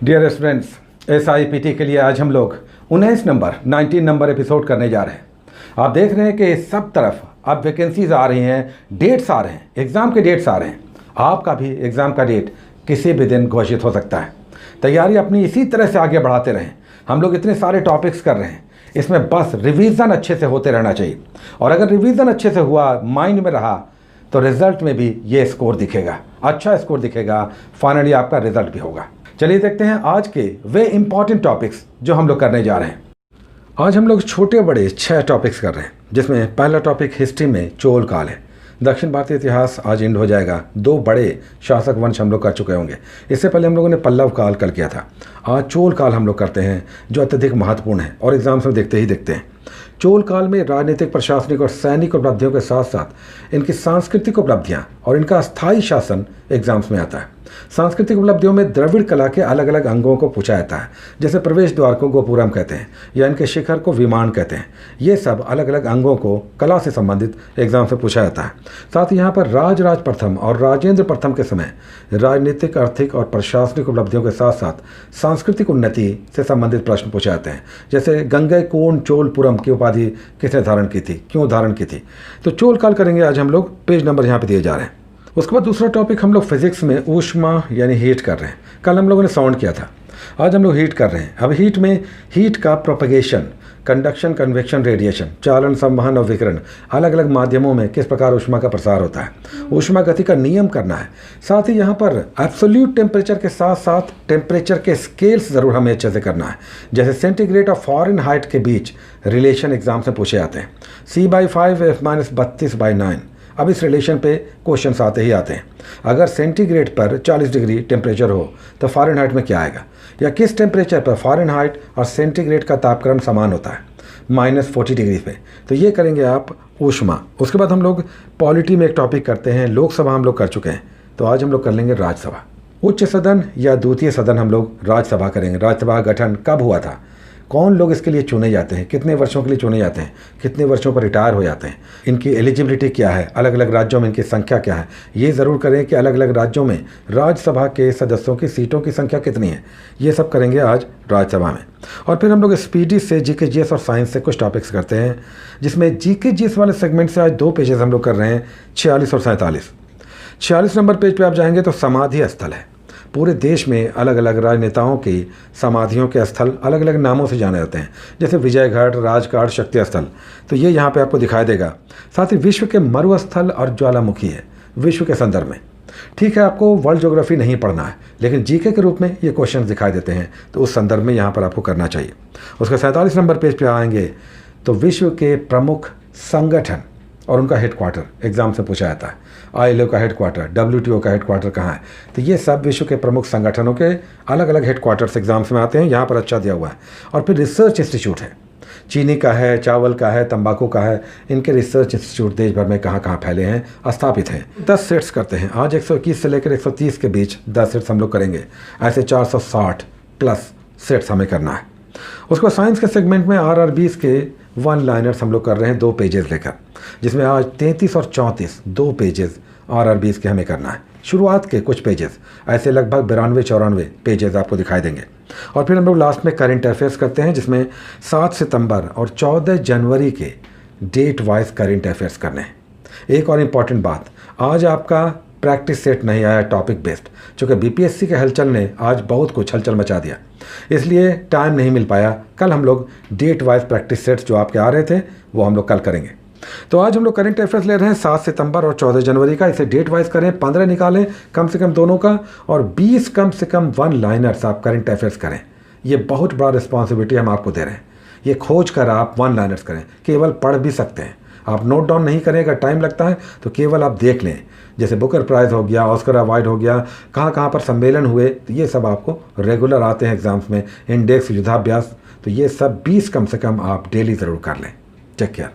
Dear students, SIPT के लिए आज हम लोग 19 नंबर एपिसोड करने जा रहे हैं। आप देख रहे हैं कि सब तरफ अब वैकेंसीज आ रही हैं, डेट्स आ रहे हैं, एग्ज़ाम के डेट्स आ रहे हैं। आपका भी एग्ज़ाम का डेट किसी भी दिन घोषित हो सकता है। तैयारी अपनी इसी तरह से आगे बढ़ाते रहें। हम लोग इतने सारे टॉपिक्स कर रहे हैं, इसमें बस रिवीजन अच्छे से होते रहना चाहिए। और अगर रिवीजन अच्छे से हुआ, माइंड में रहा, तो रिजल्ट में भी ये स्कोर दिखेगा, अच्छा स्कोर दिखेगा, फाइनली आपका रिजल्ट भी होगा। चलिए देखते हैं आज के वे इंपॉर्टेंट टॉपिक्स जो हम लोग करने जा रहे हैं। आज हम लोग छोटे बड़े 6 टॉपिक्स कर रहे हैं, जिसमें पहला टॉपिक हिस्ट्री में चोल काल है। दक्षिण भारतीय इतिहास आज एंड हो जाएगा। 2 बड़े शासक वंश हम लोग कर चुके होंगे। इससे पहले हम लोगों ने पल्लव काल कल किया था। आज चोल काल हम लोग करते हैं, जो अत्यधिक महत्वपूर्ण है और एग्जाम्स में देखते हैं। चोल काल में राजनीतिक, प्रशासनिक और सैनिक उपलब्धियों के साथ साथ इनकी सांस्कृतिक उपलब्धियां और इनका स्थायी शासन एग्जाम्स में आता है। सांस्कृतिक उपलब्धियों में द्रविड़ कला के अलग अलग अंगों को पूछा जाता है, जैसे प्रवेश द्वार को गोपुरम कहते हैं या इनके शिखर को विमान कहते हैं। ये सब अलग अलग अंगों को कला से संबंधित एग्जाम से पूछा जाता है। साथ ही यहाँ पर राजराज प्रथम और राजेंद्र प्रथम के समय राजनीतिक, आर्थिक और प्रशासनिक उपलब्धियों के साथ साथ सांस्कृतिक उन्नति से संबंधित प्रश्न पूछे जाते हैं, जैसे गंगैकोंड चोलपुरम की उपाधि किसने धारण की थी, क्यों धारण की थी। तो चोल काल करेंगे आज हम लोग। पेज नंबर यहाँ पे दिए जा रहे हैं। उसके बाद दूसरा टॉपिक हम लोग फिजिक्स में ऊष्मा यानी हीट कर रहे हैं। कल हम लोगों ने साउंड किया था, आज हम लोग हीट कर रहे हैं। अब हीट में हीट का प्रोपगेशन, कंडक्शन, कन्वेक्शन, रेडिएशन, चालन, संवहन और विकिरण, अलग अलग माध्यमों में किस प्रकार ऊष्मा का प्रसार होता है, ऊष्मा गति का नियम करना है। साथ ही यहाँ पर एब्सोल्यूट टेम्परेचर के साथ साथ टेम्परेचर के स्केल्स ज़रूर हमें अच्छे से करना है, जैसे सेंटीग्रेड और फ़ारेनहाइट के बीच रिलेशन एग्जाम से पूछे जाते हैं। C/5 F-32/9। अब इस रिलेशन पे क्वेश्चंस आते ही आते हैं। अगर सेंटीग्रेड पर 40 डिग्री टेम्परेचर हो तो फ़ारेनहाइट में क्या आएगा, या किस टेम्परेचर पर फ़ारेनहाइट और सेंटीग्रेड का तापक्रम समान होता है, -40 डिग्री पे। तो ये करेंगे आप ऊष्मा। उसके बाद हम लोग पॉलिटी में एक टॉपिक करते हैं। लोकसभा हम लोग कर चुके हैं, तो आज हम लोग कर लेंगे राज्यसभा। उच्च सदन या द्वितीय सदन हम लोग राज्यसभा करेंगे। राज्यसभा का गठन कब हुआ था, कौन लोग इसके लिए चुने जाते हैं, कितने वर्षों के लिए चुने जाते हैं, कितने वर्षों पर रिटायर हो जाते हैं, इनकी एलिजिबिलिटी क्या है, अलग अलग राज्यों में इनकी संख्या क्या है। ये ज़रूर करें कि अलग अलग राज्यों में राज्यसभा के सदस्यों की सीटों की संख्या कितनी है। ये सब करेंगे आज राज्यसभा में। और फिर हम लोग स्पीडी से GK GS और साइंस से कुछ टॉपिक्स करते हैं, जिसमें GK GS वाले सेगमेंट से आज 2 पेजेस हम लोग कर रहे हैं, 46 और 47। 46 नंबर पेज पर आप जाएंगे तो समाधि स्थल है। पूरे देश में अलग अलग राजनेताओं की समाधियों के स्थल अलग अलग नामों से जाने जाते हैं, जैसे विजय घाट, राजघाट, शक्ति स्थल। तो ये यहाँ पे आपको दिखाई देगा। साथ ही विश्व के मरुस्थल और ज्वालामुखी है विश्व के संदर्भ में। ठीक है, आपको वर्ल्ड ज्योग्राफी नहीं पढ़ना है, लेकिन GK के रूप में ये क्वेश्चन दिखाई देते हैं, तो उस संदर्भ में यहाँ पर आपको करना चाहिए। उसका 47 नंबर पेज पर आएंगे तो विश्व के प्रमुख संगठन और उनका हेडक्वार्टर एग्जाम से पूछा जाता है। ILO का हेडक्वार्टर, WTO का हेडक्वार्टर कहाँ है, तो ये सब विश्व के प्रमुख संगठनों के अलग अलग हेडक्वार्टर्स एग्जाम्स में आते हैं। यहाँ पर अच्छा दिया हुआ है। और फिर रिसर्च इंस्टीट्यूट है, चीनी का है, चावल का है, तंबाकू का है। इनके रिसर्च इंस्टीट्यूट देश भर में कहाँ कहाँ फैले हैं, स्थापित हैं। 10 सेट्स करते हैं आज। 121 से लेकर 130 के बीच 10 सेट्स हम लोग करेंगे। ऐसे 460 प्लस सेट्स हमें करना है। उसके बाद साइंस के सेगमेंट में RRBs के 1 लाइनर्स हम लोग कर रहे हैं 2 पेजेस लेकर, जिसमें आज 33 और 34 2 पेजेस RRBs के हमें करना है। शुरुआत के कुछ पेजेस ऐसे लगभग 92-94 पेजेस आपको दिखाई देंगे। और फिर हम लोग लास्ट में करंट अफेयर्स करते हैं, जिसमें 7 सितंबर और 14 जनवरी के डेट वाइज करंट अफेयर्स करने हैं। एक और इम्पॉर्टेंट बात, आज आपका प्रैक्टिस सेट नहीं आया टॉपिक बेस्ड, चूँकि BPSC के हलचल ने आज बहुत कुछ हलचल मचा दिया, इसलिए टाइम नहीं मिल पाया। कल हम लोग डेट वाइज प्रैक्टिस सेट्स जो आपके आ रहे थे वो हम लोग कल करेंगे। तो आज हम लोग करंट अफेयर्स ले रहे हैं 7 सितंबर और 14 जनवरी का। इसे डेट वाइज करें, 15 निकालें कम से कम दोनों का, और 20 कम से कम 1 लाइनर्स आप करंट अफेयर्स करें। ये बहुत बड़ा रिस्पॉन्सिबिलिटी हम आपको दे रहे हैं। ये खोज कर आप 1 लाइनर्स करें, केवल पढ़ भी सकते हैं, आप नोट डाउन नहीं करें। अगर टाइम लगता है तो केवल आप देख लें, जैसे बुकर प्राइज़ हो गया, ऑस्कर अवार्ड हो गया, कहाँ कहाँ पर सम्मेलन हुए, तो ये सब आपको रेगुलर आते हैं एग्जाम्स में। इंडेक्स, युद्धाभ्यास, तो ये सब 20 कम से कम आप डेली ज़रूर कर लें। चेक किया।